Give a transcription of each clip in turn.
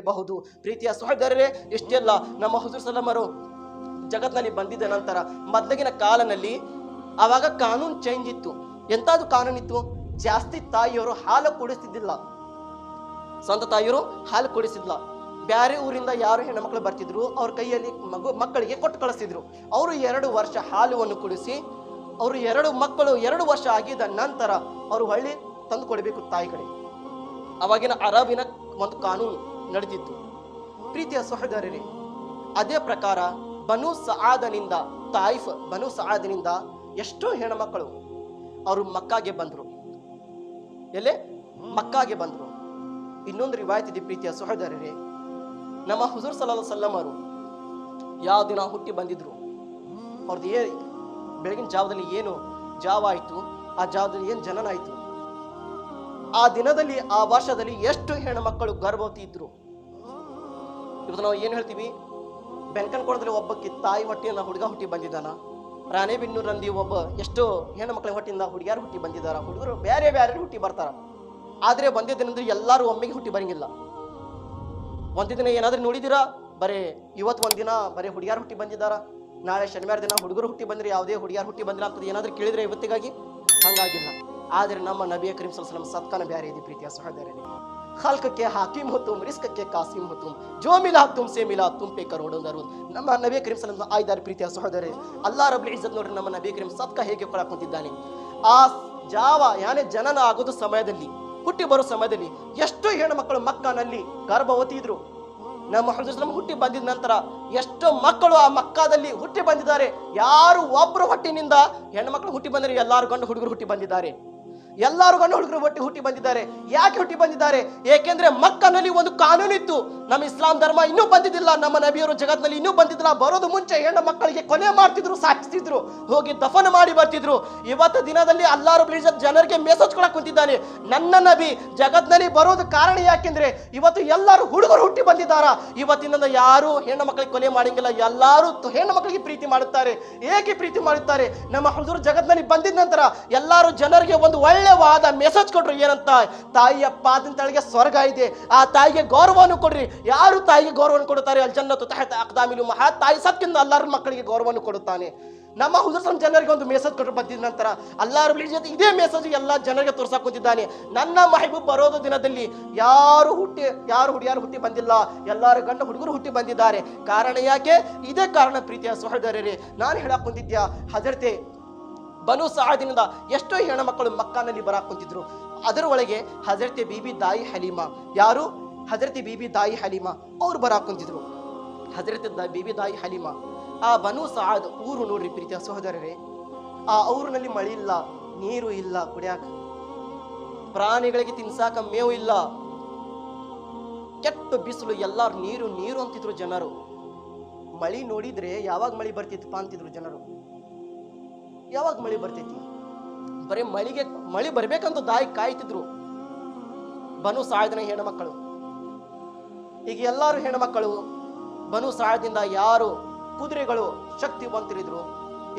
ಬಹುದು. ಪ್ರೀತಿಯ ಸಹೋದರರೇ, ಇಷ್ಟೆಲ್ಲ ನಮ್ಮ ಹುಜೂರ್ ಸಲ್ಲಮರು ಜಗತ್ನಲ್ಲಿ ಬಂದಿದ್ದ ನಂತರ ಮೊದಲಿನ ಕಾಲನಲ್ಲಿ ಆವಾಗ ಕಾನೂನು ಚೇಂಜ್ ಇತ್ತು. ಎಂತಾದ್ರು ಕಾನೂನಿತ್ತು, ಜಾಸ್ತಿ ತಾಯಿಯವರು ಹಾಲು ಕುಡಿಸ್ತಿದ್ದಿಲ್ಲ, ಸ್ವಂತ ತಾಯಿಯವರು ಹಾಲು ಕುಡಿಸಿದ್ಲ. ಬ್ಯಾರೆ ಊರಿಂದ ಯಾರು ಹೆಣ್ಣು ಮಕ್ಕಳು ಬರ್ತಿದ್ರು, ಅವ್ರ ಕೈಯಲ್ಲಿ ಮಕ್ಕಳಿಗೆ ಕೊಟ್ಟು ಕಳಿಸ್ತಿದ್ರು. ಅವರು 2 ವರ್ಷ ಹಾಲುವನ್ನು ಕುಡಿಸಿ, ಅವರು 2 ವರ್ಷ ಆಗಿದ ನಂತರ ಅವರು ಹೊಳ್ಳಿ ತಂದು ಕೊಡಬೇಕು ತಾಯಿ ಕಡೆ. ಅವಾಗಿನ ಅರಬಿನ ಒಂದು ಕಾನೂನು ನಡೆದಿತ್ತು. ಪ್ರೀತಿಯ ಸಹೋದರರೇ, ಅದೇ ಪ್ರಕಾರ ಬನು ಸಆದನಿಂದ ಬನು ಸಆದನಿಂದ ಎಷ್ಟೋ ಹೆಣ್ಮಕ್ಕಳು ಅವರು ಮಕ್ಕಾಗೆ ಬಂದರು. ಎಲ್ಲೇ ಮಕ್ಕಾಗೆ ಬಂದರು. ಇನ್ನೊಂದು ರಿವಾಯತ್ ಇದೆ ಪ್ರೀತಿಯ ಸಹೋದರರೇ, ನಮ್ಮ ಹುಜೂರ್ ಸಲ್ಲಲ್ಲಾಹು ಅಲೈಹಿ ವಸಲ್ಲಂ ಅವರು ಯಾವ ದಿನ ಹುಟ್ಟಿ ಬಂದಿದ್ರು, ಅವ್ರದ್ದು ಬೆಳಗಿನ ಜಾವದಲ್ಲಿ ಏನು ಜಾವ ಆಯಿತು, ಆ ಜಾವದಲ್ಲಿ ಏನು ಜನನ ಆಯಿತು, ಆ ದಿನದಲ್ಲಿ ಆ ವರ್ಷದಲ್ಲಿ ಎಷ್ಟು ಹೆಣ್ಮಕ್ಕಳು ಗರ್ಭವತಿ ಇದ್ರು. ಇವತ್ತು ನಾವು ಏನು ಹೇಳ್ತೀವಿ, ಬೆನ್ಕನ್ಕೋಣದಲ್ಲಿ ಒಬ್ಬಕ್ಕೆ ತಾಯಿ ಹೊಟ್ಟೆಯಿಂದ ಹುಡುಗ ಹುಟ್ಟಿ ಬಂದಿದ್ದಾನ, ರಾಣೆಬೆನ್ನೂರಲ್ಲಿ ಒಬ್ಬ ಎಷ್ಟೋ ಹೆಣ್ಣು ಮಕ್ಕಳ ಹೊಟ್ಟೆಯಿಂದ ಹುಡುಗಿಯಾರು ಹುಟ್ಟಿ ಬಂದಿದ್ದಾರ, ಹುಡುಗರು ಬೇರೆ ಬೇರೆ ಹುಟ್ಟಿ ಬರ್ತಾರ. ಆದರೆ ಒಂದೇ ದಿನದಿಂದ ಎಲ್ಲರೂ ಒಮ್ಮೆಗೆ ಹುಟ್ಟಿ ಬರಂಗಿಲ್ಲ. ಒಂದೇ ದಿನ ಏನಾದ್ರೂ ನೋಡಿದ್ದೀರಾ, ಬರೀ ಇವತ್ತು ಒಂದಿನ ಬರೀ ಹುಡುಗಿಯಾರು ಹುಟ್ಟಿ ಬಂದಿದ್ದಾರ, ನಾಳೆ ಶನಿವಾರ ದಿನ ಹುಡುಗರು ಹುಟ್ಟಿ ಬಂದ್ರೆ ಯಾವುದೇ ಹುಡುಗಿಯಾರು ಹುಟ್ಟಿ ಬಂದಿಲ್ಲ ಅಂತ ಏನಾದ್ರೂ ಕೇಳಿದ್ರೆ ಇವತ್ತಿಗಾಗಿ ಹಂಗಾಗಿಲ್ಲ. ಆದರೆ ನಮ್ಮ ನಬಿ ಕರೀಂ ಸಲ್ಲಲ್ಲಾಹು ಅಲೈಹಿ ವಸಲ್ಲಂ ಸತ್ಕನ ಬ್ಯಾರೆ ಇದೆ ಪ್ರೀತಿಯ ಸಹೋದರರೇ. ಖಲ್ಕಕ್ಕೆ ಹಾಕಿಮ್ ಹೊತ್ತುಂ, ರಿಸ್ಕಕ್ಕೆ ಕಾಸಿಮ್ ಹೊತ್ತುಂ, ಜೋ ಮಿಲಾ ತುಮ್ಸೆ ಮಿಲಾ ತುಮ್ ಪೇ ಕರೋಡೋ ದರೂದ್. ನಮ್ಮ ನಬಿ ಕರೀಂ ಸಲ್ಲಲ್ಲಾಹು ಅಲೈಹಿ ವಸಲ್ಲಂ ಆಯ್ದಾರೆ ಪ್ರೀತಿಯ ಸಹೋದರರೇ. ಅಲ್ಲಾಹ್ ರಬ್ಬುಲ್ ಇಜ್ಜತ್ ನೋಡ್ರಿ, ನಮ್ಮ ನಬಿ ಕರೀಂ ಸತ್ಕ ಹೇಗೆ ಕೊಡಾಕೊಂತಿದ್ದಾನೆ. ಆ ಜಾವ ಯಾನೇ ಜನನ ಆಗೋದು ಸಮಯದಲ್ಲಿ, ಹುಟ್ಟಿ ಬರೋ ಸಮಯದಲ್ಲಿ ಎಷ್ಟು ಹೆಣ್ಣು ಮಕ್ಕಳು ಮಕ್ಕನಲ್ಲಿ ಗರ್ಭವತಿ ಇದ್ರು. ನಮ್ಮ ಹುಜೂರ್ ಸಲ್ಲಲ್ಲಾಹು ಹುಟ್ಟಿ ಬಂದಿದ ನಂತರ ಎಷ್ಟೋ ಮಕ್ಕಳು ಆ ಮಕ್ಕಾದಲ್ಲಿ ಹುಟ್ಟಿ ಬಂದಿದ್ದಾರೆ. ಯಾರು ಒಬ್ಬರು ಹೊಟ್ಟಿನಿಂದ ಹೆಣ್ಣು ಮಕ್ಕಳು ಹುಟ್ಟಿ ಬಂದರೆ ಎಲ್ಲಾರು ಗಂಡು ಹುಡುಗರು ಹುಟ್ಟಿ ಬಂದಿದ್ದಾರೆ. ಎಲ್ಲರೂ ಗಂಡು ಹುಡುಗರು ಹುಟ್ಟಿ ಬಂದಿದ್ದಾರೆ. ಯಾಕೆ ಹುಟ್ಟಿ ಬಂದಿದ್ದಾರೆ? ಏಕೆಂದ್ರೆ ಮಕ್ಕನಲ್ಲಿ ಒಂದು ಕಾನೂನು ಇತ್ತು. ನಮ್ಮ ಇಸ್ಲಾಂ ಧರ್ಮ ಇನ್ನೂ ಬಂದಿದ್ದಿಲ್ಲ, ನಮ್ಮ ನಬಿಯವರು ಜಗತ್ನಲ್ಲಿ ಇನ್ನೂ ಬಂದಿದ್ದಿಲ್ಲ. ಬರೋದು ಮುಂಚೆ ಹೆಣ್ಣು ಮಕ್ಕಳಿಗೆ ಕೊಲೆ ಮಾಡ್ತಿದ್ರು, ಸಾಕಿಸ್ತಿದ್ರು, ಹೋಗಿ ದಫನ ಮಾಡಿ ಬರ್ತಿದ್ರು. ಇವತ್ತು ದಿನದಲ್ಲಿ ಅಲ್ಲಾಹ್ ರಬ್ಬುಲ್ ಇಜ್ಜತ್ ಜನರಿಗೆ ಮೆಸೇಜ್ ಕೊಡಕ್ ಕುಂತಿದ್ದಾನೆ, ನನ್ನ ನಬಿ ಜಗತ್ನಲ್ಲಿ ಬರೋದು ಕಾರಣ ಯಾಕೆಂದ್ರೆ ಇವತ್ತು ಎಲ್ಲರೂ ಹುಡುಗರು ಹುಟ್ಟಿ ಬಂದಿದ್ದಾರ. ಇವತ್ತಿನಿಂದ ಯಾರು ಹೆಣ್ಣು ಮಕ್ಕಳಿಗೆ ಕೊಲೆ ಮಾಡಂಗಿಲ್ಲ, ಎಲ್ಲರೂ ಹೆಣ್ಣು ಮಕ್ಕಳಿಗೆ ಪ್ರೀತಿ ಮಾಡುತ್ತಾರೆ. ಏಕೆ ಪ್ರೀತಿ ಮಾಡುತ್ತಾರೆ? ನಮ್ಮ ಹುಜೂರ್ ಜಗತ್ನಲ್ಲಿ ಬಂದಿದ ನಂತರ ಎಲ್ಲರೂ ಜನರಿಗೆ ಒಂದು ಒಳ್ಳೆವಾದ ಮೆಸೇಜ್ ಕೊಟ್ರು. ಏನಂತ? ತಾಯಿಯ ಪಾದದ ತಳಗೆ ಸ್ವರ್ಗ ಇದೆ, ಆ ತಾಯಿಗೆ ಗೌರವವನ್ನು ಕೊಡ್ರಿ. ಯಾರು ತಾಯಿಗೆ ಗೌರವವನ್ನು ಕೊಡುತ್ತಾರೆ? ಅಲ್ ಜನ್ನತು ತಹತ ಅಕ್ದಾಮಿಲ್ ಉಮ್ಮಹಾತ್. ತಾಯಿ ಸತ್ಕಿಂದ ಅಲ್ಲಾಹ್ ಮಕ್ಕಳಿಗೆ ಗೌರವವನ್ನು ಕೊಡುತ್ತಾನೆ. ನಮ್ಮ ಹುಜೂರ್ ಸಲ್ಲಲ್ಲಾಹು ಜನರಿಗೆ ಒಂದು ಮೆಸೇಜ್ ಕೊಟ್ಟರು. ಬಂದಿದ ನಂತರ ಅಲ್ಲಾಹ್ ರಬ್ಬುಲ್ ಇಜ್ಜತ್ ಇದೇ ಮೆಸೇಜ್ ಎಲ್ಲ ಜನರಿಗೆ ತೋರ್ಸಕ್ ಕೂತಿದ್ದಾನೆ. ನನ್ನ ಮಹಬೂಬ್ ಬರೋದು ದಿನದಲ್ಲಿ ಯಾರು ಹುಡುಗಿಯಾರು ಹುಟ್ಟಿ ಬಂದಿಲ್ಲ, ಎಲ್ಲರೂ ಗಂಡು ಹುಡುಗರು ಹುಟ್ಟಿ ಬಂದಿದ್ದಾರೆ. ಕಾರಣ ಯಾಕೆ? ಇದೇ ಕಾರಣ ಪ್ರೀತಿಯ ಸಹೋದರರೇ. ನಾನು ಹೇಳಕ್ ಕುಂತಿದ್ಯಾ, ಹಜರತೆ ಬನು ಸಆದಿನಿಂದ ಎಷ್ಟೋ ಹೆಣ್ಣು ಮಕ್ಕಳು ಮಕ್ಕಾನಲ್ಲಿ ಬರಾಕ್ ಕುಂತಿದ್ರು. ಅದರ ಒಳಗೆ ಹಜರತೆ ಬೀಬಿ ದಾಯಿ ಹಲೀಮಾ, ಯಾರು? ಹಜರತೆ ಬೀಬಿ ದಾಯಿ ಹಲೀಮಾ ಅವ್ರು ಬರಾಕ್ ಕುಂತಿದ್ರು. ಹಜರತೆ ಬೀಬಿ ದಾಯಿ ಹಲೀಮಾ, ಆ ಬನು ಸಆದ್ ಊರು ನೋಡ್ರಿ ಪ್ರೀತಿಯ ಸಹೋದರರೇ. ಆ ಊರಿನಲ್ಲಿ ಮಳೆ ಇಲ್ಲ, ನೀರು ಇಲ್ಲ, ಕುಡಿಯಾಕ ಪ್ರಾಣಿಗಳಿಗೆ ತಿನ್ಸಾಕ ಮೇವು ಇಲ್ಲ, ಕೆಟ್ಟ ಬಿಸಿಲು, ಎಲ್ಲಾರು ನೀರು ನೀರು ಅಂತಿದ್ರು ಜನರು. ಮಳಿ ನೋಡಿದ್ರೆ ಯಾವಾಗ ಮಳಿ ಬರ್ತಿತ್ತಪ್ಪ ಅಂತಿದ್ರು ಜನರು. ಯಾವಾಗ ಮಳಿ ಬರ್ತೈತಿ? ಬರೀ ಮಳಿ ಬರ್ಬೇಕಂತ ದಾಯಿ ಕಾಯ್ತಿದ್ರು ಬನು ಸಆದಿನ ಹೆಣ್ಣು ಮಕ್ಕಳು. ಈಗ ಎಲ್ಲಾರು ಹೆಣ್ಣು ಮಕ್ಕಳು ಬನು ಸಆದಿಂದ ಯಾರು ಕುದುರೆಗಳು ಶಕ್ತಿವಂತರಿದ್ರು,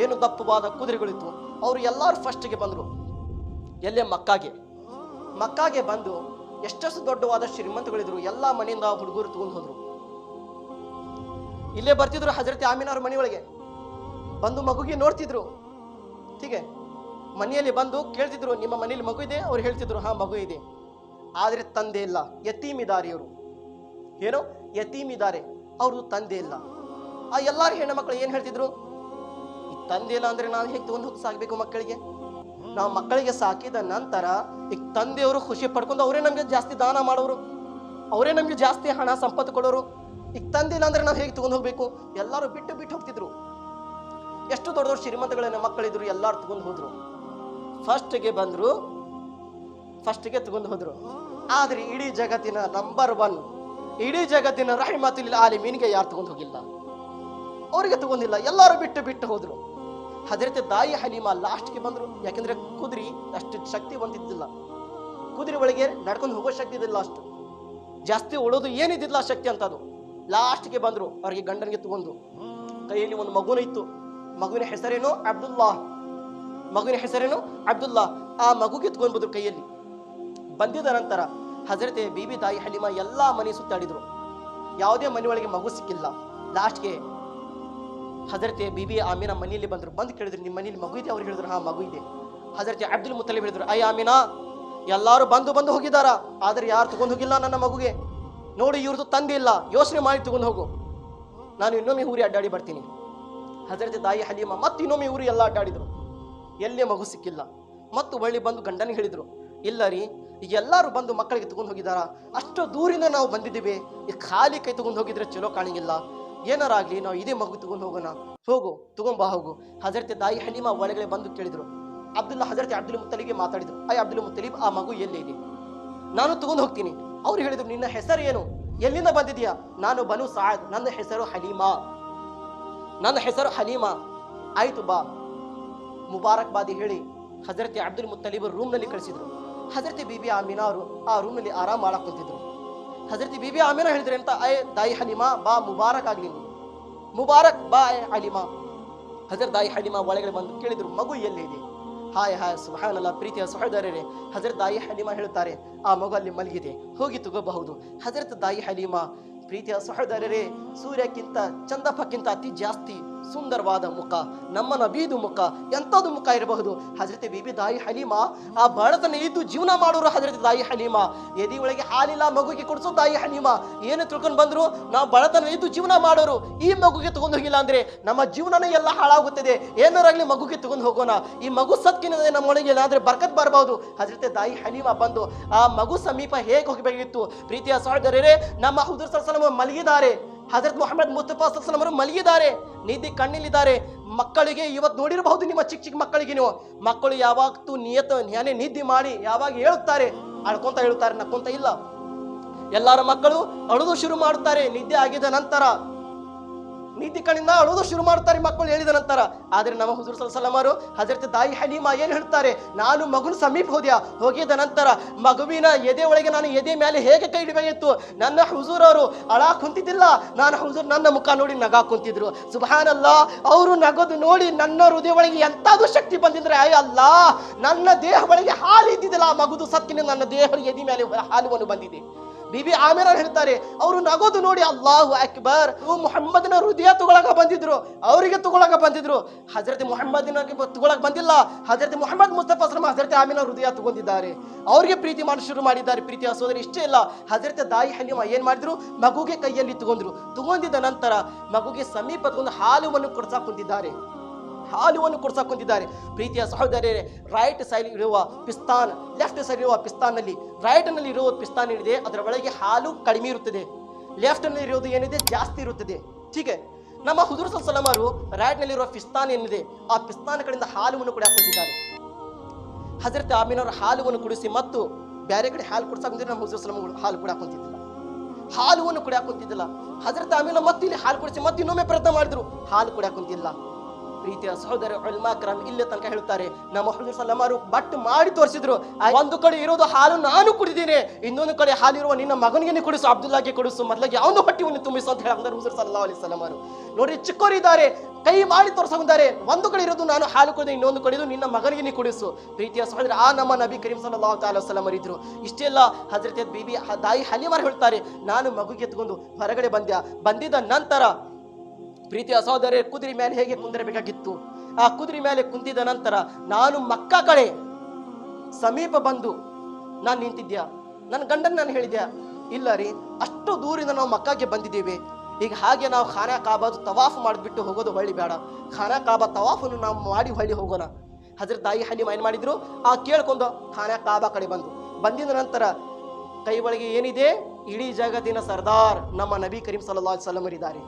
ಏನು ದಪ್ಪವಾದ ಕುದುರೆಗಳಿತ್ತು, ಅವರು ಎಲ್ಲಾರು ಫಸ್ಟ್ಗೆ ಬಂದ್ರು. ಎಲ್ಲೇ ಮಕ್ಕಾಗೆ ಬಂದು ಎಷ್ಟೆಷ್ಟು ದೊಡ್ಡವಾದ ಶ್ರೀಮಂತಗಳಿದ್ರು. ಎಲ್ಲ ಮನೆಯಿಂದ ಹುಡುಗರು ತಗೊಂಡು ಹೋದ್ರು. ಇಲ್ಲೇ ಬರ್ತಿದ್ರು ಹಜರತೆ ಆಮಿನಾರ ಮನೆಯೊಳಗೆ ಬಂದು ಮಗುಗೆ ನೋಡ್ತಿದ್ರು. ಹೀಗೆ ಮನೆಯಲ್ಲಿ ಬಂದು ಕೇಳ್ತಿದ್ರು, ನಿಮ್ಮ ಮನೆಯಲ್ಲಿ ಮಗು ಇದೆ? ಅವ್ರು ಹೇಳ್ತಿದ್ರು, ಹಾ ಮಗು ಇದೆ, ಆದರೆ ತಂದೆ ಇಲ್ಲ, ಯತೀಮಿದಾರಿ. ಅವರು ಏನೋ ಯತೀಮಿದಾರೆ, ಅವ್ರದ್ದು ತಂದೆ ಇಲ್ಲ. ಆ ಎಲ್ಲಾರು ಹೆಣ್ಣು ಮಕ್ಕಳು ಏನ್ ಹೇಳ್ತಿದ್ರು? ಈ ತಂದೆ ಇಲ್ಲ ಅಂದ್ರೆ ನಾವು ಹೇಗೆ ತಗೊಂಡು ಹೋಗಿ ಸಾಕ್ಬೇಕು ಮಕ್ಕಳಿಗೆ? ನಾವು ಮಕ್ಕಳಿಗೆ ಸಾಕಿದ ನಂತರ ಈಗ ತಂದೆಯವರು ಖುಷಿ ಪಡ್ಕೊಂಡು ಅವರೇ ನಮ್ಗೆ ಜಾಸ್ತಿ ದಾನ ಮಾಡೋರು, ಅವರೇ ನಮ್ಗೆ ಜಾಸ್ತಿ ಹಣ ಸಂಪತ್ತು ಕೊಡೋರು. ಈಗ ತಂದೆ ಇಲ್ಲ ಅಂದ್ರೆ ನಾವು ಹೇಗೆ ತಗೊಂಡು ಹೋಗ್ಬೇಕು? ಎಲ್ಲರೂ ಬಿಟ್ಟು ಹೋಗ್ತಿದ್ರು. ಎಷ್ಟು ದೊಡ್ಡ ದೊಡ್ಡ ಶ್ರೀಮಂತಗಳನ್ನ ಮಕ್ಕಳಿದ್ರು, ಎಲ್ಲಾರು ತಗೊಂಡು ಹೋದ್ರು. ಫಸ್ಟ್ಗೆ ತಗೊಂಡು ಹೋದ್ರು. ಆದ್ರೆ ಇಡೀ ಜಗತ್ತಿನ ನಂಬರ್ 1, ಇಡೀ ಜಗತ್ತಿನ ರಹಮತುಲ್ ಆಲಿಮೀನ್ಗೆ ಯಾರು ತಗೊಂಡು ಹೋಗಿಲ್ಲ, ಅವರಿಗೆ ತಗೊಂಡಿಲ್ಲ. ಎಲ್ಲರೂ ಬಿಟ್ಟು ಹೋದ್ರು. ಹಜರತೆ ದಾಯಿ ಹಲೀಮಾ ಲಾಸ್ಟ್ಗೆ ಬಂದ್ರು. ಯಾಕೆಂದ್ರೆ ಕುದುರೆ ಅಷ್ಟು ಶಕ್ತಿ ಹೊಂದಿದ್ದಿಲ್ಲ, ಕುದುರೆ ಒಳಗೆ ನಡ್ಕೊಂಡು ಹೋಗೋ ಶಕ್ತಿ ಇದ್ದಿಲ್ಲ, ಅಷ್ಟು ಜಾಸ್ತಿ ಓಡೋದು ಏನಿದ್ದಿಲ್ಲ ಶಕ್ತಿ ಅಂತದು. ಲಾಸ್ಟ್ಗೆ ಬಂದ್ರು. ಅವ್ರಿಗೆ ಗಂಡನಿಗೆ ತಗೊಂಡು ಕೈಯಲ್ಲಿ ಒಂದು ಮಗುನ ಇತ್ತು. ಮಗುವಿನ ಹೆಸರೇನು? ಅಬ್ದುಲ್ಲಾ. ಆ ಮಗುಗೆ ತಗೊಂಡ್ ಬಂದ್ರು ಕೈಯಲ್ಲಿ. ಬಂದಿದ ನಂತರ ಹಜರತೆ ಬೀಬಿ ದಾಯಿ ಹಲೀಮಾ ಎಲ್ಲಾ ಮನೆ ಸುತ್ತಾಡಿದ್ರು. ಯಾವುದೇ ಮನೆಯೊಳಗೆ ಮಗು ಸಿಕ್ಕಿಲ್ಲ. ಲಾಸ್ಟ್ಗೆ ಹಜರತೆ ಬಿಬಿ ಆಮಿನಾ ಮನೆಯಲ್ಲಿ ಬಂದರು. ಬಂದು ಕೇಳಿದ್ರು, ನಿಮ್ಮ ಮನೇಲಿ ಮಗು ಇದೆ? ಅವ್ರು ಹೇಳಿದ್ರು, ಹಾ ಮಗು ಇದೆ. ಹಜರತೆ ಅಬ್ದುಲ್ ಮುತ್ತಲಿಬ್ ಹೇಳಿದ್ರು, ಅಯ್ಯ ಆಮಿನಾ, ಎಲ್ಲರೂ ಬಂದು ಹೋಗಿದಾರ, ಆದ್ರೆ ಯಾರು ತಗೊಂಡು ಹೋಗಿಲ್ಲ ನನ್ನ ಮಗುಗೆ. ನೋಡಿ, ಇವ್ರದ್ದು ತಂದೆ ಇಲ್ಲ, ಯೋಚನೆ ಮಾಡಿ ತಗೊಂಡು ಹೋಗು, ನಾನು ಇನ್ನೊಮ್ಮೆ ಊರಿ ಅಡ್ಡಾಡಿ ಬರ್ತೀನಿ. ಹಜರತೆ ತಾಯಿ ಹಲೀಮಾ ಮತ್ತೆ ಇನ್ನೊಮ್ಮೆ ಊರಿ ಎಲ್ಲ ಅಡ್ಡಾಡಿದ್ರು, ಎಲ್ಲೇ ಮಗು ಸಿಕ್ಕಿಲ್ಲ. ಮತ್ತು ಒಳ್ಳೆ ಬಂದು ಗಂಡನಿಗೆ ಹೇಳಿದ್ರು, ಇಲ್ಲ ರೀ, ಈಗ ಎಲ್ಲರೂ ಬಂದು ಮಕ್ಕಳಿಗೆ ತಗೊಂಡು ಹೋಗಿದಾರ, ಅಷ್ಟು ದೂರಿಂದ ನಾವು ಬಂದಿದ್ದೀವಿ, ಈ ಖಾಲಿ ಕೈ ತಗೊಂಡು ಹೋಗಿದ್ರೆ ಚಲೋ ಕಾಣಿಗಿಲ್ಲ, ಏನಾರಾಗ್ಲಿ ನಾವು ಇದೇ ಮಗು ತಗೊಂಡು ಹೋಗೋಣ, ಹೋಗು ತಗೊಂಬಾ ಹೋಗು. ಹಜರತೆ ತಾಯಿ ಹಲೀಮಾ ಒಳಗಡೆ ಬಂದು ಕೇಳಿದ್ರು. ಹಜರತೆ ಅಬ್ದುಲ್ ಮುತ್ತಲಿಬ್ಗೆ ಮಾತಾಡಿದ್ರು, ಅಯ್ಯ ಅಬ್ದುಲ್ ಮುತ್ತಲಿಬ್, ಆ ಮಗು ಎಲ್ಲಿ ಇದೆ? ನಾನು ತಗೊಂಡು ಹೋಗ್ತೀನಿ. ಅವ್ರು ಹೇಳಿದ್ರು, ನಿನ್ನ ಹೆಸರು ಏನು, ಎಲ್ಲಿಂದ ಬಂದಿದ್ಯಾ? ನಾನು ಬನು ಸಾದ್, ನನ್ನ ಹೆಸರು ಹಲೀಮಾ. ಆಯ್ತು ಬಾ, ಮುಬಾರಕ್ ಬಾದಿ ಹೇಳಿ ಹಜರತೆ ಅಬ್ದುಲ್ ಮುತ್ತಲಿಬ್ ರೂಮ್ನಲ್ಲಿ ಕಳಿಸಿದ್ರು. ಹಜರತೆ ಬಿಬಿ ಆಮಿನಾ ಅವರು ಆ ರೂಮ್ನಲ್ಲಿ ಆರಾಮ್ ಮಾಡಕ್ ಕುಂತಿದ್ರು. ಹಜರತೆ ಬಿಬಿ ಆಮಿನಾ ಹೇಳಿದ್ರೆ ಅಂತ, ಅಯ್ಯ ತಾಯಿ ಹಲೀಮಾ ಬಾ, ಮುಬಾರಕ್ ಆಗ್ಲಿ, ಮುಬಾರಕ್ ಬಾ ಹಲೀಮಾ. ಹಜರತ್ ತಾಯಿ ಹಲೀಮಾ ಒಳಗಡೆ ಬಂದು ಕೇಳಿದ್ರು, ಮಗು ಎಲ್ಲಿ ಇದೆ? ಹಾಯ್ ಸುಬ್ಹಾನಲ್ಲಾಹ್. ಪ್ರೀತಿಯ ಸಹೋದರರೇ, ಹಜರತ್ ತಾಯಿ ಹಲೀಮಾ ಹೇಳ್ತಾರೆ, ಆ ಮಗು ಅಲ್ಲಿ ಮಲಗಿದೆ, ಹೋಗಿ ತಗೋಬಹುದು. ಹಜರತ್ ತಾಯಿ ಹಲೀಮಾ, ಪ್ರೀತಿಯ ಸಹೋದರರೇ, ಸೂರ್ಯಕ್ಕಿಂತ ಚಂದಪ್ಪಕ್ಕಿಂತ ಅತಿ ಜಾಸ್ತಿ ಸುಂದರವಾದ ಮುಖ, ನಮ್ಮ ನಬೀದು ಮುಖ, ಎಂಥದ್ದು ಮುಖ ಇರಬಹುದು. ಹಜರತೆ ಬಿಬಿ ತಾಯಿ ಹಲೀಮಾ ಆ ಬಡತನ ಇದ್ದು ಜೀವನ ಮಾಡೋರು. ಹಜರತೆ ತಾಯಿ ಹಲೀಮಾ ಎದಿ ಒಳಗೆ ಹಾಲಿಲ್ಲ, ಮಗುಗೆ ಕೊಡಿಸೋ ತಾಯಿ ಹಲೀಮಾ ಏನು ತಿಳ್ಕೊಂಡು ಬಂದ್ರು, ನಾವು ಬಡತನ ಇದ್ದು ಜೀವನ ಮಾಡೋರು, ಈ ಮಗುಗೆ ತಗೊಂಡು ಹೋಗಿಲ್ಲ ಅಂದ್ರೆ ನಮ್ಮ ಜೀವನನೇ ಎಲ್ಲ ಹಾಳಾಗುತ್ತದೆ, ಏನಾರಾಗ್ಲಿ ಮಗುಗೆ ತಗೊಂಡು ಹೋಗೋಣ, ಈ ಮಗು ಸತ್ಕಿನದೆ ನಮ್ಮೊಳಗೆ ಏನಾದ್ರೆ ಬರ್ಕತ್ ಬರಬಹುದು. ಹಜರತೆ ತಾಯಿ ಹಲೀಮಾ ಬಂದು ಆ ಮಗು ಸಮೀಪ ಹೇಗೆ ಹೋಗಬೇಕಿತ್ತು. ಪ್ರೀತಿಯ ಸಹೋದರರೇ, ನಮ್ಮ ಹುಜೂರ್ ಸಲ್ಲಲ್ಲಾಹು ಅಲೈಹಿ ವಸಲ್ಲಂ ಮಲಗಿದ್ದಾರೆ, ಹಜರತ್ ಮುಹಮ್ಮದ್ ಮುಸ್ತಫಾ ಸಲ್ಲಲ್ಲಾಹು ಅಲೈಹಿ ವಸಲ್ಲಂ ಮಲಗಿದ್ದಾರೆ, ನಿದ್ದೆ ಕಣ್ಣಲ್ಲಿದ್ದಾರೆ. ಮಕ್ಕಳಿಗೆ ಇವತ್ತು ನೋಡಿರಬಹುದು, ನಿಮ್ಮ ಚಿಕ್ಕ ಮಕ್ಕಳಿಗೆ ನೀವು, ಮಕ್ಕಳು ಯಾವಾಗ್ತೂ ನಿದ್ದೆ ಮಾಡಿ ಯಾವಾಗ ಹೇಳುತ್ತಾರೆ, ಅಳ್ಕೊಂತ ಹೇಳುತ್ತಾರೆ, ನಕ್ಕೊಂತ ಇಲ್ಲ. ಎಲ್ಲರ ಮಕ್ಕಳು ಅಳುದು ಶುರು ಮಾಡುತ್ತಾರೆ ನಿದ್ದೆ ಆಗಿದ ನಂತರ, ನೀತಿ ಕಣ್ಣಿಂದ ಅಳುವುದು ಶುರು ಮಾಡುತ್ತಾರೆ ಮಕ್ಕಳು ಹೇಳಿದ ನಂತರ. ಆದ್ರೆ ನಮ್ಮ ಹುಜೂರ್ ಸಲ್ಲಲ್ಲಾಹು ಅಲೈಹಿ ವಸಲ್ಲಂ ಅವರು ಹಜರತ್ ತಾಯಿ ಹಲೀಮಾ ಏನ್ ಹೇಳ್ತಾರೆ, ನಾನು ಮಗುನ ಸಮೀಪ ಹೋಗಿದ ನಂತರ ಮಗುವಿನ ಎದೆ ಒಳಗೆ ನಾನು ಎದೆ ಮೇಲೆ ಹೇಗೆ ಕೈ ಇಡಬೇಕಿತ್ತು, ನನ್ನ ಹುಜೂರ್ ಅವರು ಅಳಾ ಕುಂತಿದ್ದಿಲ್ಲ, ನಾನು ಹುಜೂರ್ ನನ್ನ ಮುಖ ನೋಡಿ ನಗಾ ಕುಂತಿದ್ರು. ಸುಬ್ಹಾನಲ್ಲಾಹ್, ಅವರು ನಗೋದು ನೋಡಿ ನನ್ನ ಹೃದಯ ಒಳಗೆ ಎಂತಾದ್ರೂ ಶಕ್ತಿ ಬಂದಿದ್ರೆ, ಅಲ್ಲಾ, ನನ್ನ ದೇಹ ಒಳಗೆ ಹಾಲು ಇದ್ದಿದ್ದಿಲ್ಲ, ಆ ಮಗುದು ಸತ್ತಿನ ನನ್ನ ದೇಹ ಎದೆ ಮೇಲೆ ಹಾಲುವನ್ನು ಬಂದಿದೆ. ಬಿಬಿ ಆಮಿನಾ ಹೇಳ್ತಾರೆ, ಅವರು ನಗೋದು ನೋಡಿ ಅಲ್ಲಾಹು ಅಕ್ಬರ್, ಮುಹಮ್ಮದನ ಹೃದಯ ತಗೊಳಕ ಬಂದಿದ್ರು, ಅವರಿಗೆ ತಗೊಳಕ ಬಂದಿದ್ರು. ಹಜರತ್ ಮುಹಮ್ಮದಿನ ತಗೊಳಕ್ ಬಂದಿಲ್ಲ, ಹಜರತ್ ಮುಹಮ್ಮದ್ ಮುಸ್ತಫಾ ಸಲ್ಲಲ್ಲಾಹು ಅಲೈಹಿ ವಸಲ್ಲಂ ಹಜರತ್ ಆಮಿನಾ ಹೃದಯ ತಗೊಂಡಿದ್ದಾರೆ, ಅವ್ರಿಗೆ ಪ್ರೀತಿ ಮಾಡಿ ಶುರು ಮಾಡಿದ್ದಾರೆ. ಪ್ರೀತಿಯ ಸೋದರಿ, ಇಷ್ಟೇ ಇಲ್ಲ, ಹಜರತ್ ತಾಯಿ ಹಲೀಮಾ ಏನ್ ಮಾಡಿದ್ರು, ಮಗುಗೆ ಕೈಯಲ್ಲಿ ತಗೊಂಡಿದ್ದ ನಂತರ ಮಗುಗೆ ಸಮೀಪ ತಗೊಂಡು ಹಾಲುವನ್ನು ಕೊಡ್ಸಾಕೊಂಡಿದ್ದಾರೆ. ಪ್ರೀತಿಯ ಸಹೋದರರೇ, ರೈಟ್ ಸೈಡ್ ಇರುವ ಪಿಸ್ತಾನ್, ಲೆಫ್ಟ್ ಸೈಡ್ ಇರುವ ಪಿಸ್ತಾನ್ ನಲ್ಲಿ, ರೈಟ್ ನಲ್ಲಿ ಇರುವ ಪಿಸ್ತಾನ್ ಏನಿದೆ ಅದರ ಒಳಗೆ ಹಾಲು ಕಡಿಮೆ ಇರುತ್ತದೆ, ಲೆಫ್ಟ್ ನಲ್ಲಿ ಇರೋದು ಏನಿದೆ ಜಾಸ್ತಿ ಇರುತ್ತದೆ. ಹೀಗೆ ನಮ್ಮ ಹುಜೂರ್ ಸಲ್ಲಲ್ಲಾಹು ಅಲೈಹಿ ವಸಲ್ಲಂ ಅವರು ರೈಟ್ ನಲ್ಲಿ ಇರುವ ಪಿಸ್ತಾನ್ ಏನಿದೆ ಆ ಪಿಸ್ತಾನ್ ಕಡೆಯಿಂದ ಹಾಲುವನ್ನು ಕೂಡ ಹಾಕೊಂಡಿದ್ದಾರೆ. ಹಜರತ್ ಆಮಿನಾ ಹಾಲುವನ್ನು ಕುಡಿಸಿ ಮತ್ತು ಬೇರೆ ಕಡೆ ಹಾಲು ಕೊಡ್ಸಾಕೊಂಡ್ರೆ ನಮ್ಮ ಹುಜೂರ್ ಸಲ್ಲಲ್ಲಾಹು ಅಲೈಹಿ ವಸಲ್ಲಂ ಹಾಲು ಕೂಡ ಹಾಕೊಂತಿದ್ದಿಲ್ಲ, ಹಾಲುವನ್ನು ಕೂಡ ಹಾಕೊಂತಿದ್ದಿಲ್ಲ. ಹಜರತ್ ಆಮಿನಾ ಮತ್ತೆ ಇಲ್ಲಿ ಹಾಲು ಕುಡಿಸಿ ಮತ್ತೆ ಇನ್ನೊಮ್ಮೆ ಪ್ರಯತ್ನ ಮಾಡಿದ್ರು, ಹಾಲು ಕೂಡ ಹಾಕೊಂತಿಲ್ಲ. ಪ್ರೀತಿಯ ಸಹೋದರ ಉಲಮಾ ಕರಾಮ್ ಇಲ್ಲೇ ತನಕ ಹೇಳ್ತಾರೆ, ನಮ್ಮ ಹುಜೂರ್ ಸಲ್ಲಲ್ಲಾಹು ಅಲೈಹಿ ವಸಲ್ಲಂ ಬಟ್ ಮಾಡಿ ತೋರಿಸಿದ್ರು, ಒಂದು ಕಡೆ ಇರೋದು ಹಾಲು ನಾನು ಕುಡಿದಿದ್ದೇನೆ, ಇನ್ನೊಂದು ಕಡೆ ಹಾಲಿರುವ ನಿನ್ನ ಮಗನಿಗೆ ಕೊಡಿಸು, ಅಬ್ದುಲ್ಲಾಗೆ ಕೊಡಿಸು, ಮೊದಲಾಗಿ ಅವನು ಹೊಟ್ಟೆಯನ್ನು ತುಂಬಿಸು ಅಂತ ಹೇಳಿದ್ರೆ ಹುಜೂರ್ ಸಲ್ಲಲ್ಲಾಹು ಅಲೈಹಿ ವಸಲ್ಲಂ ಅವರು ನೋಡಿ, ಚಿಕ್ಕವರಿದ್ದಾರೆ, ಕೈ ಮಾಡಿ ತೋರಿಸಿದ್ದಾರೆ, ಒಂದು ಕಡೆ ಇರೋದು ನಾನು ಹಾಲು ಕುಡಿದು, ಇನ್ನೊಂದು ಕಡೆ ನಿನ್ನ ಮಗನಿಗೆ ನೀ ಕೊಡಿಸು. ಪ್ರೀತಿಯ ಸಹೋದರ, ಆ ನಮ್ಮ ನಬಿ ಕರೀಂ ಸಲ್ಲಲ್ಲಾಹು ಅಲೈಹಿ ವಸಲ್ಲಂ ಅವರಿದ್ರು. ಇಷ್ಟೆಲ್ಲ ಹಜರತ್ ಬಿಬಿ ತಾಯಿ ಹಲೀಮಾ ಹೇಳ್ತಾರೆ, ನಾನು ಮಗುಗೆ ತಗೊಂಡು ಹೊರಗಡೆ ಬಂದಿದ್ದ ನಂತರ ಪ್ರೀತಿಯ ಸಹೋದರೇ, ಕುದುರೆ ಮೇಲೆ ಹೇಗೆ ಕುಂದಿರಬೇಕಾಗಿತ್ತು, ಆ ಕುದುರೆ ಮೇಲೆ ಕುಂತಿದ ನಂತರ ನಾನು ಮಕ್ಕಾ ಕಡೆ ಸಮೀಪ ಬಂದು ನಾನು ನಿಂತಿದ್ಯಾ, ನನ್ನ ಗಂಡನ ನಾನು ಹೇಳಿದ್ಯಾ, ಇಲ್ಲ ರೀ, ಅಷ್ಟು ದೂರಿಂದ ನಾವು ಮಕ್ಕಾಗೆ ಬಂದಿದ್ದೇವೆ, ಈಗ ಹಾಗೆ ನಾವು ಖಾನಾ ಕಾಬಾದು ತವಾಫ್ ಮಾಡಿಬಿಟ್ಟು ಹೋಗೋದು ಹೊಳ್ಳಿ ಬೇಡ, ಖಾನಾ ಕಾಬಾ ತವಾಫನ್ನು ನಾವು ಮಾಡಿ ಹೊಳ್ಳಿ ಹೋಗೋಣ. ಹಜರತ್ ತಾಯಿ ಹಲೀಮಾ ಏನು ಮಾಡಿದ್ರು, ಆ ಕೇಳ್ಕೊಂಡು ಖಾನಾ ಕಾಬಾ ಕಡೆ ಬಂದಿದ ನಂತರ ಕೈ ಒಳಗೆ ಏನಿದೆ, ಇಡೀ ಜಗತ್ತಿನ ಸರ್ದಾರ್ ನಮ್ಮ ನಬಿ ಕರೀಂ ಸಲ್ಲಲ್ಲಾಹು ಅಲೈಹಿ ವಸಲ್ಲಂ ಇದ್ದಾರೆ,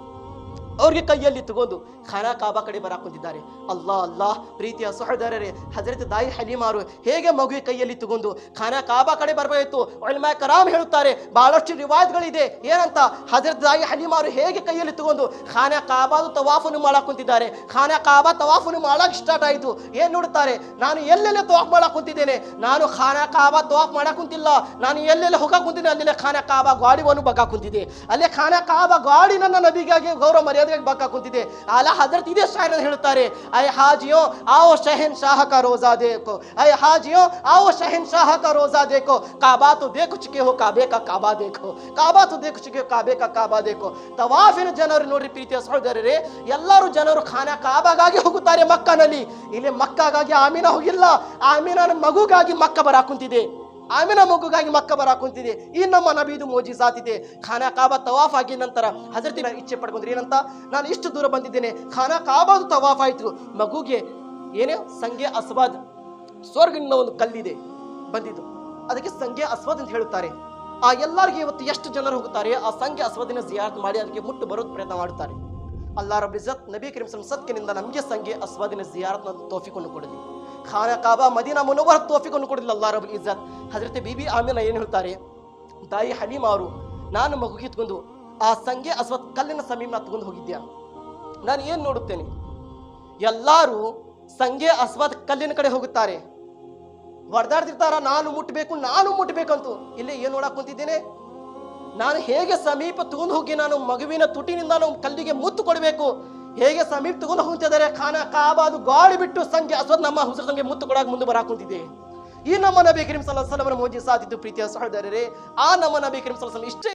ಅವ್ರಿಗೆ ಕೈಯಲ್ಲಿ ತಗೊಂಡು ಖಾನಾ ಕಾಬಾ ಕಡೆ ಬರಾಕೊಂಡಿದ್ದಾರೆ. ಅಲ್ಲಾಹ್, ಪ್ರೀತಿಯ ಸಹೋದರರೇ, ಹಜರತ್ ತಾಯಿ ಹಲೀಮಾ ಅವರು ಹೇಗೆ ಮಗುವಿಗೆ ಕೈಯಲ್ಲಿ ತಗೊಂಡು ಖಾನಾ ಕಾಬಾ ಕಡೆ ಬರಬೇಕಿತ್ತು. ಉಲಮಾ ಕರಾಮ್ ಹೇಳುತ್ತಾರೆ, ಬಹಳಷ್ಟು ರಿವಾಯತ್ಗಳಿದೆ, ಏನಂತ, ಹಜರತ್ ತಾಯಿ ಹಲೀಮಾ ಅವರು ಹೇಗೆ ಕೈಯಲ್ಲಿ ತಗೊಂಡು ಖಾನಾ ಕಾಬಾದು ತವಾಫನ್ನು ಮಾಡಕ್ ಕುಂತಿದ್ದಾರೆ. ಖಾನಾ ಕಾಬಾ ತವಾಫನ್ನು ಮಾಡಕ್ ಸ್ಟಾರ್ಟ್ ಆಯಿತು. ಏನ್ ನೋಡುತ್ತಾರೆ, ನಾನು ಎಲ್ಲೆಲ್ಲ ತವಾಫ್ ಮಾಡಕ್ ಕುಂತಿದ್ದೇನೆ, ನಾನು ಖಾನಾ ಕಾಬಾ ತವಾಫ್ ಮಾಡಕ್ ಕುಂತಿಲ್ಲ, ನಾನು ಎಲ್ಲೆಲ್ಲ ಹೋಗಕ್ ಕುಂತಿದ್ದೆ, ಅಲ್ಲೆಲ್ಲ ಖಾನಾ ಕಾಬಾ ಗಾಡಿವನ್ನು ಬಗ್ಗಾಕ್ ಕುಂತಿದ್ದೆ, ಅಲ್ಲೇ ಖಾನಾ ಕಾಬಾ ಗಾಡಿ ನನ್ನ ನಬಿಗಾಗಿ ಗೌರವ ಮರ್ಯಾದೆ ಎದುರಿಗೆ ಬಾಕ ಕುಂತಿದೆ. ಅಲ್ಲ ಹಜರತ್ ಇದೇ ಶಾಯರ್ ಹೇಳುತ್ತಾರೆ, ಐ ಹಾಜಿಯೋ आओ शहनशाह का रोजा देखो, ऐ हाजियों आओ शहनशाह का रोजा देखो, काबा तो देख चुके हो काबे का काबा देखो, काबा तो देख चुके हो काबे का काबा देखो. ತವಾಫಿನ ಜನರು ನೋಡ್ರಿ ಪ್ರೀತಿಯ ಸಹೋದರರೇ, ಎಲ್ಲರೂ ಜನರು ಖಾನಾ ಕಾಬಾಗಾಗಿ ಹೋಗುತ್ತಾರೆ ಮಕ್ಕನಲ್ಲಿ. ಇಲ್ಲಿ ಮಕ್ಕಾಗಾಗಿ ಆಮೀನಾ ಹೋಗಿಲ್ಲ, ಆಮೀನನ ಮಗುಗಾಗಿ ಮಕ್ಕ ಬರಾಕುಂತಿದೆ, ಆಮಿನ ಮಗುಗಾಗಿ ಮಕ್ಕ ಬರಾಕುಂತಿದೆ. ಈ ನಮ್ಮ ನಬೀದು ಮೋಜಿಜಾತ್ ಇದೆ. ಖಾನಾ ಕಾಬಾ ತವಾಫ್ ಆಗಿದ ನಂತರ ಹಜರತಿನ ಇಚ್ಛೆ ಪಡ್ಕೊಂಡ್ರಿ ಏನಂತ, ನಾನು ಇಷ್ಟು ದೂರ ಬಂದಿದ್ದೇನೆ, ಖಾನಾ ಕಾಬಾದು ತವಾಫ್ ಆಯ್ತು, ಮಗುಗೆ ಏನೇ ಸಂಗೆ ಅಸ್ವಾದ್ ಸ್ವರ್ಗದಿಂದ ಒಂದು ಕಲ್ಲಿದೆ ಬಂದಿದ್ದು, ಅದಕ್ಕೆ ಸಂಗೆ ಅಸ್ವಾದ್ ಅಂತ ಹೇಳುತ್ತಾರೆ. ಆ ಎಲ್ಲರಿಗೆ ಇವತ್ತು ಎಷ್ಟು ಜನರು ಹೋಗುತ್ತಾರೆ ಆ ಸಂಗೆ ಅಸ್ವಾದಿನ ಜಿಯಾರತ್ ಮಾಡಿ ಅದಕ್ಕೆ ಮುಟ್ಟು ಬರೋದು ಪ್ರಯತ್ನ ಮಾಡುತ್ತಾರೆ. ಅಲ್ಲಾಹ್ ರಬ್ಬುಲ್ ಇಜ್ಜತ್ ನಬಿ ಕರೀಂ ಸದ್ಕಿನಿಂದ ನಮಗೆ ಸಂಗೆ ಅಸ್ವಾದಿನ ಜಿಯಾರತ್ನ ತೌಫೀಕನ್ನು ಕೊಡಲಿ. ಖಾನಾ ಕಾಬಾ ಮದೀನಾ ಮುನವ್ವರ ತೌಫೀಕನ್ನು ಕೊಡಲಿಲ್ಲ ಅಲ್ಲಾಹ್ ರಬ್ಬುಲ್ ಇಜ್ಜತ್. ಹಜರತ್ ಬೀಬಿ ಆಮಿನಾ ಏನು ಹೇಳ್ತಾರೆ, ತಾಯಿ ಹಲೀಮಾ ಅವರು, ನಾನು ಮಗುಗೆ ಎತ್ಕೊಂಡು ಆ ಸಂಗೆ ಅಸ್ವದ್ ಕಲ್ಲಿನ ಸಮೀಪ ತಗೊಂಡು ಹೋಗಿದ್ದೆ, ನಾನು ಏನು ನೋಡುತ್ತೇನೆ, ಎಲ್ಲರೂ ಸಂಗೆ ಅಸ್ವದ್ ಕಲ್ಲಿನ ಕಡೆ ಹೋಗುತ್ತಾರೆ, ಹೊಡೆದಾಡ್ತಿರ್ತಾರ, ನಾನು ಮುಟ್ಟಬೇಕಂತೂ. ಇಲ್ಲಿ ಏನು ನೋಡಕ್ ಕುಂತಿದ್ದೇನೆ, ನಾನು ಹೇಗೆ ಸಮೀಪ ತಗೊಂಡು ಹೋಗಿ ನಾನು ಮಗುವಿನ ತುಟಿನಿಂದ ನಾನು ಕಲ್ಲಿಗೆ ಮುತ್ತು ಕೊಡಬೇಕು, ಹೇಗೆ ಸಮೀಪ ತಗೊಂಡು ಹೋಗ್ತಿದ್ದಾರೆ. ಖಾನಾ ಕಾಬಾದು ಗಾಳಿ ಬಿಟ್ಟು ಸಂಗೆ ಅಸ್ವದ್ ನಮ್ಮ ಹುಸರು ಸಂಗೆ ಮುತ್ತು ಕೊಡಾಕ ಮುಂದೆ ಬರಾಕುಂತಿದೆ. ಈ ನಮ್ಮ ನಬಿ ಕರೀಂ ಸಲ್ಲಲ್ಲಾಹು ಅಲೈಹಿ ವಸಲ್ಲಂ ಮೋಜಿಜಾತ್ ಇದ್ದು ಪ್ರೀತಿಯ ಸಹೋದರರೇ. ಆ ನಮ್ಮ ನಬಿ ಕರೀಂ ಸಲ್ಲಲ್ಲಾಹು ಅಲೈಹಿ ವಸಲ್ಲಂ ಇಷ್ಟೇ